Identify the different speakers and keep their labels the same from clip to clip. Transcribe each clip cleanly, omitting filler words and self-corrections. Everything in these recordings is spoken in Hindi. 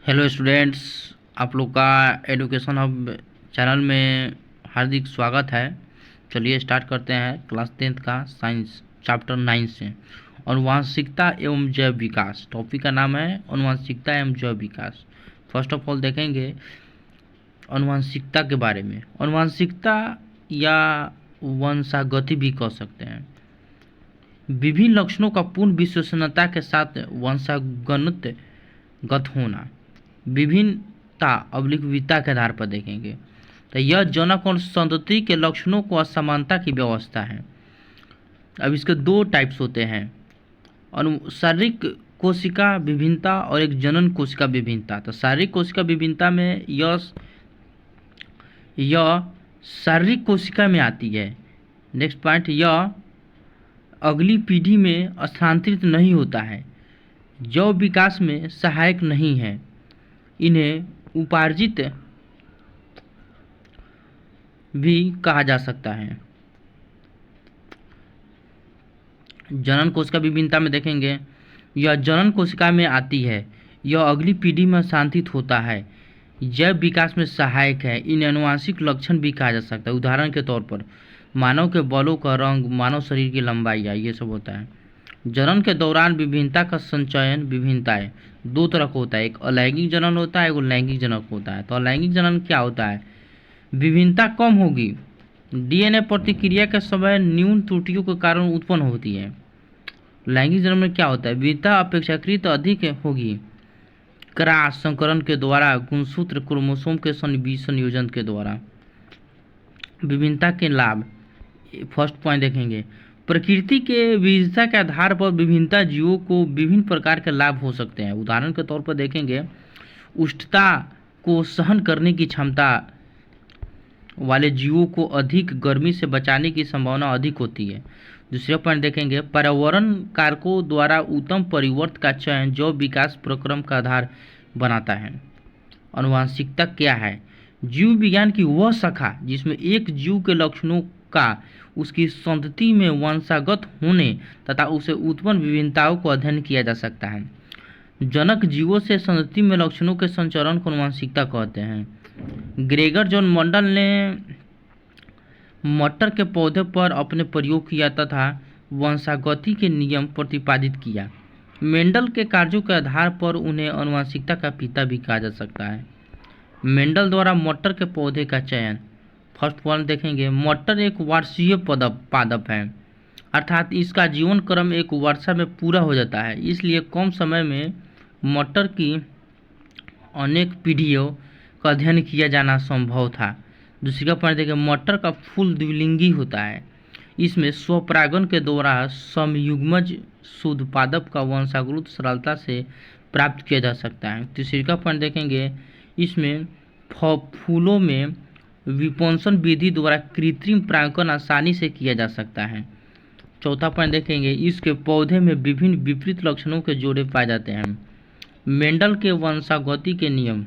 Speaker 1: हेलो स्टूडेंट्स, आप लोग का एजुकेशन हब चैनल में हार्दिक स्वागत है। चलिए स्टार्ट करते हैं क्लास 10th का साइंस चैप्टर 9 से। आनुवांशिकता एवं जैव विकास, टॉपिक का नाम है आनुवांशिकता एवं जैव विकास। फर्स्ट ऑफ ऑल देखेंगे आनुवांशिकता के बारे में। आनुवांशिकता या वंशागति भी कह सकते हैं, विभिन्न लक्षणों का पूर्ण विश्वसनीयता के साथ वंशानुगत होना। विभिन्नता अवलिकविता के आधार पर देखेंगे तो यह जनक और संतति के लक्षणों को असमानता की व्यवस्था है। अब इसके दो टाइप्स होते हैं, शारीरिक कोशिका विभिन्नता और एक जनन कोशिका विभिन्नता। तो शारीरिक कोशिका विभिन्नता में यह शारीरिक कोशिका में आती है। नेक्स्ट पॉइंट, यह अगली पीढ़ी में स्थानांतरित नहीं होता है, जैव विकास में सहायक नहीं है। इन्हें उपार्जित भी कहा जा सकता है। जनन कोशिका विभिन्नता में देखेंगे, यह जनन कोशिका में आती है, यह अगली पीढ़ी में स्थानांतरित होता है, जैव विकास में सहायक है। इन्हें आनुवांशिक लक्षण भी कहा जा सकता है। उदाहरण के तौर पर मानव के बालों का रंग, मानव शरीर की लंबाई, ये सब होता है। जनन के दौरान विभिन्नता का संचयन विभिन्नताएं दो तरह का होता है, एक अलैंगिक जनन होता है, एक लैंगिक जनन होता है। तो अलैंगिक जनन क्या होता है? विभिन्नता कम होगी, डीएनए प्रतिक्रिया के समय न्यून त्रुटियों के कारण उत्पन्न होती है। लैंगिक जनन में क्या होता है? विविधता अपेक्षाकृत अधिक होगी, क्रॉस संकरण के द्वारा, गुणसूत्र क्रोमोसोम के संयोजन के द्वारा। विभिन्नता के लाभ, फर्स्ट पॉइंट देखेंगे, प्रकृति के विविधता के आधार पर विभिन्नता जीवों को विभिन्न प्रकार के लाभ हो सकते हैं। उदाहरण के तौर पर देखेंगे, उष्णता को सहन करने की क्षमता वाले जीवों को अधिक गर्मी से बचाने की संभावना अधिक होती है। दूसरा पॉइंट देखेंगे, पर्यावरण कारकों द्वारा उत्तम परिवर्तन का चयन जैव विकास प्रक्रम का आधार बनाता है। आनुवांशिकता क्या है? जीव विज्ञान की वह शाखा जिसमें एक जीव के लक्षणों का उसकी संतति में वंशागत होने तथा उसे उत्पन्न विभिन्नताओं को अध्ययन किया जा सकता है। जनक जीवों से संतति में लक्षणों के संचरण को आनुवांशिकता कहते हैं। ग्रेगर जॉन मेंडल ने मटर के पौधे पर अपने प्रयोग किया तथा वंशागति के नियम प्रतिपादित किया। मेंडल के कार्यों के आधार पर उन्हें आनुवांशिकता का पिता भी कहा जा सकता है। मेंडल द्वारा मटर के पौधे का चयन। फर्स्ट पॉइंट देखेंगे, मटर एक वर्षीय पादप है, अर्थात इसका जीवन क्रम एक वर्षा में पूरा हो जाता है, इसलिए कम समय में मटर की अनेक पीढ़ियों का अध्ययन किया जाना संभव था। दूसरा पॉइंट देखें, मटर का फूल द्विलिंगी होता है, इसमें स्वपरागन के द्वारा समयुग्मज शुद्ध पादप का वंशावृत्त सरलता से प्राप्त किया जा सकता है। तीसरा पॉइंट देखेंगे, इसमें फूलों में विपुंसन विधि द्वारा कृत्रिम परागण आसानी से किया जा सकता है। चौथा पॉइंट देखेंगे, इसके पौधे में विभिन्न विपरीत लक्षणों के जोड़े पाए जाते हैं। मेंडल के वंशागति के नियम।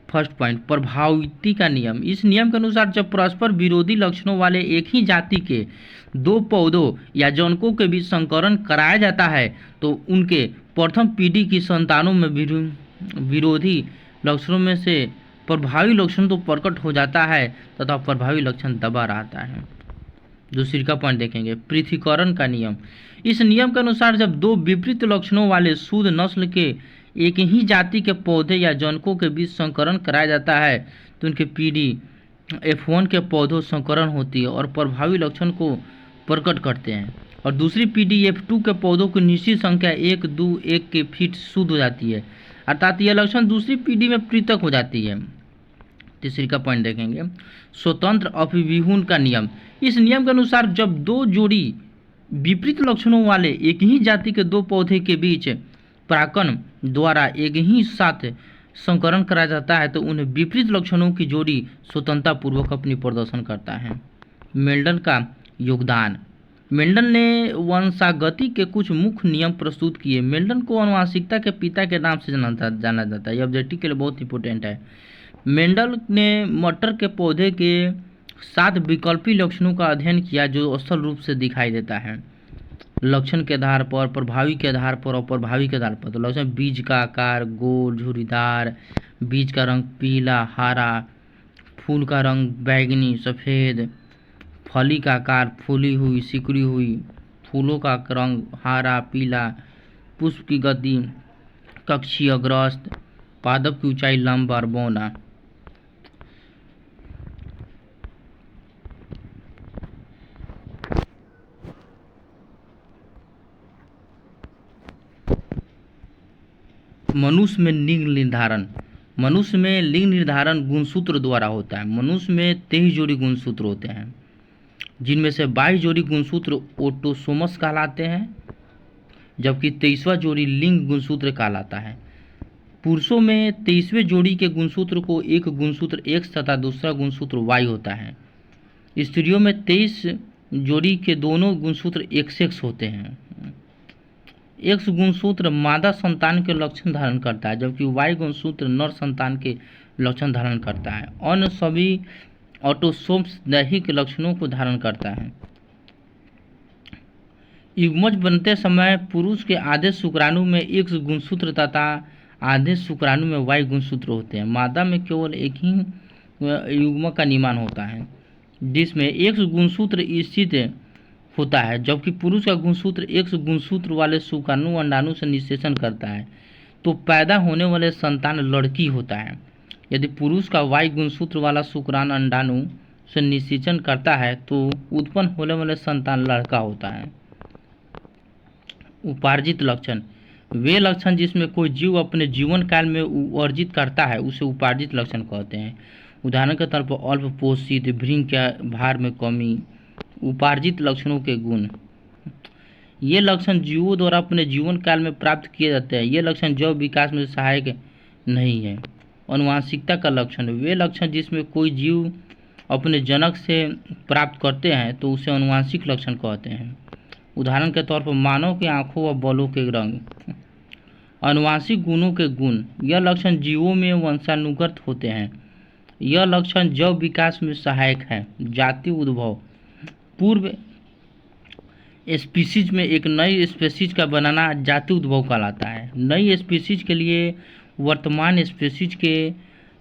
Speaker 1: फर्स्ट पॉइंट, प्रभाविती का नियम। इस नियम के अनुसार जब परस्पर विरोधी लक्षणों वाले एक ही जाति के दो पौधों या जनकों के बीच संकरण कराया जाता है तो उनके प्रथम पीढ़ी की संतानों में विरोधी लक्षणों में से प्रभावी लक्षण तो प्रकट हो जाता है तथा प्रभावी लक्षण दबा रहता है। दूसरी का पॉइंट देखेंगे, पृथक्करण का नियम। इस नियम के अनुसार जब दो विपरीत लक्षणों वाले शुद्ध नस्ल के एक ही जाति के पौधे या जनकों के बीच संकरण कराया जाता है तो उनकी पीढ़ी F1 के पौधों संकरण होती है और प्रभावी लक्षण को प्रकट करते हैं, और दूसरी पीढ़ी F2 के पौधों की निश्चित संख्या 1, 2, 1 के फीट शुद्ध हो जाती है, अर्थात यह लक्षण दूसरी पीढ़ी में पृथक हो जाती है। तीसरी का पॉइंट देखेंगे, स्वतंत्र अभिविहून का नियम। इस नियम के अनुसार जब दो जोड़ी विपरीत लक्षणों वाले एक ही जाति के दो पौधे के बीच परागण द्वारा एक ही साथ संकरण कराया जाता है तो उन्हें विपरीत लक्षणों की जोड़ी स्वतंत्रता पूर्वक अपनी प्रदर्शन करता है। मेंडल का योगदान। मेंडल ने वंशागति के कुछ मुख्य नियम प्रस्तुत किए। मेंडल को आनुवांशिकता के पिता के नाम से जाना जाता है, यह ऑब्जेक्टिव के लिए बहुत इंपॉर्टेंट है। मेंडल ने मटर के पौधे के 7 विकल्पी लक्षणों का अध्ययन किया जो स्थूल रूप से दिखाई देता है। लक्षण के आधार पर, प्रभावी के आधार पर और प्रभावी के आधार पर। तो लक्षण: बीज का आकार गोल झुर्रीदार, बीज का रंग पीला हरा, फूल का रंग बैंगनी सफ़ेद, फली का आकार फूली हुई सिकुड़ी हुई, फूलों का रंग हरा पीला, पुष्प की गति कक्षीय ग्रस्त, पादप की ऊंचाई लंबा और बौना। मनुष्य में लिंग निर्धारण। मनुष्य में लिंग निर्धारण गुणसूत्र द्वारा होता है। मनुष्य में 23 जोड़ी गुणसूत्र होते हैं, जिनमें से 22 जोड़ी गुणसूत्र ऑटोसोमस कहलाते हैं, जबकि 23वां जोड़ी लिंग गुणसूत्र कहलाता है। पुरुषों में 23वें जोड़ी के गुणसूत्र को एक गुणसूत्र X तथा दूसरा गुणसूत्र Y होता है। स्त्रियों में 23 जोड़ी के दोनों गुणसूत्र XX होते हैं। X गुणसूत्र मादा संतान के लक्षण धारण करता है, जबकि Y गुणसूत्र नर संतान के लक्षण धारण करता है। अन्य सभी ऑटोसोम्स दैहिक लक्षणों को धारण करता है। युग्मज बनते समय पुरुष के आधे शुक्राणु में X गुणसूत्र तथा आधे शुक्राणु में Y गुणसूत्र होते हैं। मादा में केवल एक ही युग्मक का निर्माण होता है, जिसमें X गुणसूत्र स्थित होता है, जबकि पुरुष का गुणसूत्र X गुणसूत्र वाले शुक्राणु अंडाणु से निषेचन करता है, तो पैदा होने वाले संतान लड़की होता है। यदि पुरुष का Y गुणसूत्र वाला शुक्राणु अंडाणु से निषेचन करता है तो उत्पन्न होने वाले संतान लड़का होता है। उपार्जित लक्षण: वे लक्षण जिसमें कोई जीव अपने जीवन काल में अर्जित करता है उसे उपार्जित लक्षण कहते हैं। उदाहरण के तौर पर अल्प पोषित, भ्रूण के भार में कमी। उपार्जित लक्षणों के गुण: ये लक्षण जीवों द्वारा अपने जीवन काल में प्राप्त किए जाते हैं। ये लक्षण जैव विकास में सहायक नहीं है। अनुवांशिकता का लक्षण: वे लक्षण जिसमें कोई जीव अपने जनक से प्राप्त करते हैं तो उसे अनुवांशिक लक्षण कहते हैं। उदाहरण के तौर पर मानव की आँखों व बालों के रंग। अनुवांशिक गुणों के गुण: यह लक्षण जीवों में वंशानुगत होते हैं। यह लक्षण जैव विकास में सहायक है। जाति उद्भव: पूर्व स्पीशीज में एक नई स्पीशीज का बनाना जाति उद्भव कहलाता है। नई स्पीशीज के लिए वर्तमान स्पीशीज के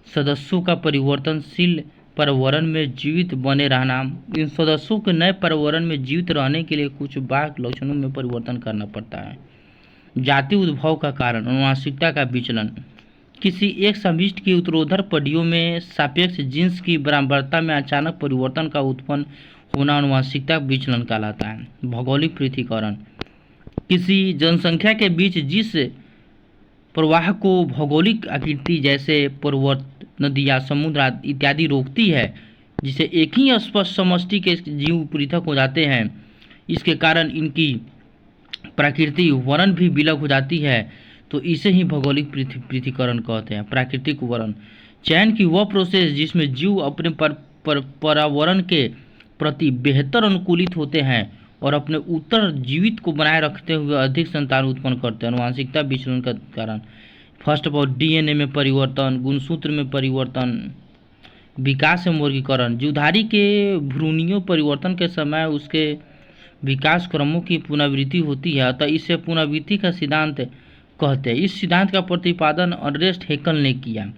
Speaker 1: सदस्यों का परिवर्तनशील पर्यावरण में जीवित बने रहना। इन सदस्यों के नए पर्यावरण में जीवित रहने के लिए कुछ बाह्य लक्षणों में परिवर्तन करना पड़ता है। जाति उद्भव का कारण: अनुवांशिकता का विचलन। किसी एक समिष्टि की उत्तरोत्तर पीढ़ियों में सापेक्ष जीन्स की बराबरता में अचानक परिवर्तन का उत्पन्न होना अनुवांशिकता विचलन कहलाता है। भौगोलिक पृथक्करण: किसी जनसंख्या के बीच जिस प्रवाह को भौगोलिक आकृति जैसे पर्वत, नदियाँ, समुद्र इत्यादि रोकती है, जिसे एक ही स्पष्ट समष्टि के जीव पृथक हो जाते हैं, इसके कारण इनकी प्रकृति वर्ण भी विलग हो जाती है, तो इसे ही भौगोलिक पृथक्करण कहते हैं। प्राकृतिक वर्ण: चयन की वह प्रोसेस जिसमें जीव अपने पर्यावरण के प्रति बेहतर अनुकूलित होते हैं और अपने उत्तर जीवित को बनाए रखते हुए अधिक संतान उत्पन्न करते हैं। अनुवांशिकता विचलन का कारण: फर्स्ट ऑफ ऑल DNA में परिवर्तन, गुणसूत्र में परिवर्तन, विकास एवं वर्गीकरण। जीवधारी के भ्रूणीय परिवर्तन के समय उसके विकास क्रमों की पुनरावृत्ति होती है, अतः इसे पुनरावृत्ति का सिद्धांत कहते हैं। इस सिद्धांत का प्रतिपादन अर्नेस्ट हैकेल ने किया।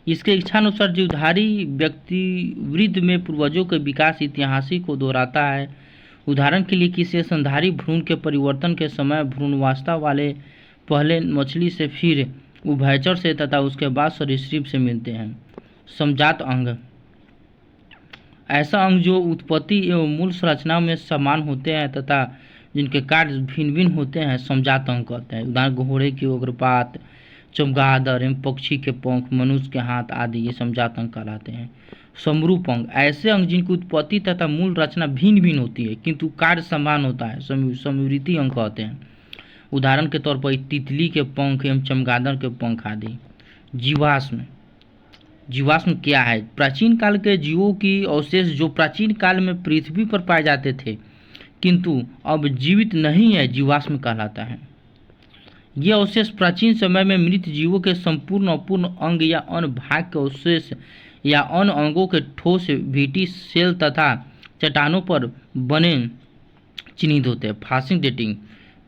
Speaker 1: इसके इच्छानुसार जीवधारी व्यक्ति वृद्ध में पूर्वजों के विकास इतिहास को दोहराता है। उदाहरण के लिए किसी स्तनधारी भ्रूण के परिवर्तन के समय भ्रूणावस्था वाले पहले मछली से, फिर उभयचर से तथा उसके बाद सरीसृप से मिलते हैं। समजात अंग: ऐसा अंग जो उत्पत्ति एवं मूल संरचना में समान होते हैं तथा जिनके कार्य भिन्न भिन्न होते हैं, समजात अंग कहते हैं। उदाहरण घोड़े की उग्रपात, चमगादड़ एवं पक्षी के पंख, मनुष्य के हाथ आदि ये समजात अंग कहलाते हैं। समरूप अंग: ऐसे अंग जिनकी उत्पत्ति तथा मूल रचना भिन्न भिन्न होती है किंतु कार्य समान होता है, समरूपी अंग कहते हैं। उदाहरण के तौर पर तितली के पंख एवं चमगादड़ के पंख आदि। जीवाश्म: जीवाश्म क्या है? प्राचीन काल के जीवों की अवशेष जो प्राचीन काल में पृथ्वी पर पाए जाते थे किंतु अब जीवित नहीं है, जीवाश्म कहलाता है। ये अवशेष प्राचीन समय में मृत जीवों के संपूर्ण अपूर्ण अंग या अन्य भाग के अवशेष या अन्य अंगों के ठोस वीटी सेल तथा चट्टानों पर बने चिन्हित होते हैं। फास्टिंग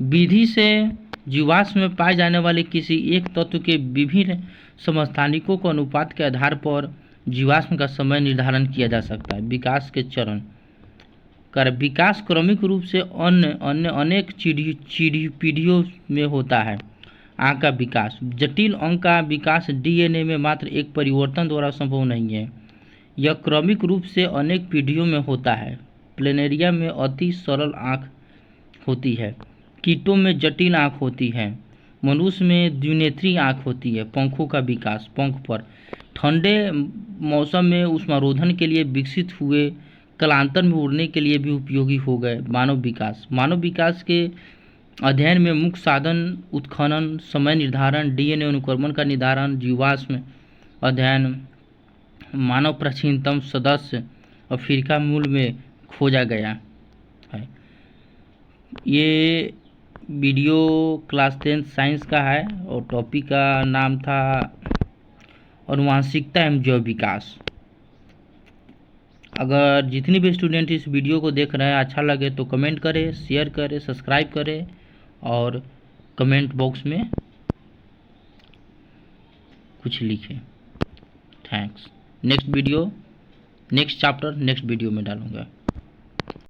Speaker 1: विधि से जीवाश्म में पाए जाने वाले किसी एक तत्व के विभिन्न समस्थानिकों को अनुपात के आधार पर जीवाश्म का समय निर्धारण किया जा सकता है। विकास के चरण विकास क्रमिक रूप से अन्य अन्य अनेक पीढ़ियों में होता है। अंग का विकास जटिल अंग का विकास डीएनए में मात्र एक परिवर्तन द्वारा संभव नहीं है, यह क्रमिक रूप से अनेक पीढ़ियों में होता है। प्लेनेरिया में अति सरल आँख होती है, कीटों में जटिल आँख होती है, मनुष्य में द्विनेत्री आँख होती है। पंखों का विकास पंख पर ठंडे मौसम में ऊष्मारोधन के लिए विकसित हुए, कालांतर में उड़ने के लिए भी उपयोगी हो गए। मानव विकास के अध्ययन में मुख्य साधन उत्खनन, समय निर्धारण, डीएनए अनुक्रमण का निर्धारण, जीवाश्म अध्ययन। मानव प्राचीनतम सदस्य अफ्रीका मूल में खोजा गया है। ये वीडियो क्लास 10 साइंस का है और टॉपिक का नाम था आनुवांशिकता एवं जैव विकास। अगर जितनी भी स्टूडेंट इस वीडियो को देख रहे हैं अच्छा लगे तो कमेंट करें, शेयर करें, सब्सक्राइब करें और कमेंट बॉक्स में कुछ लिखें। Thanks. Next chapter next video में डालूंगा।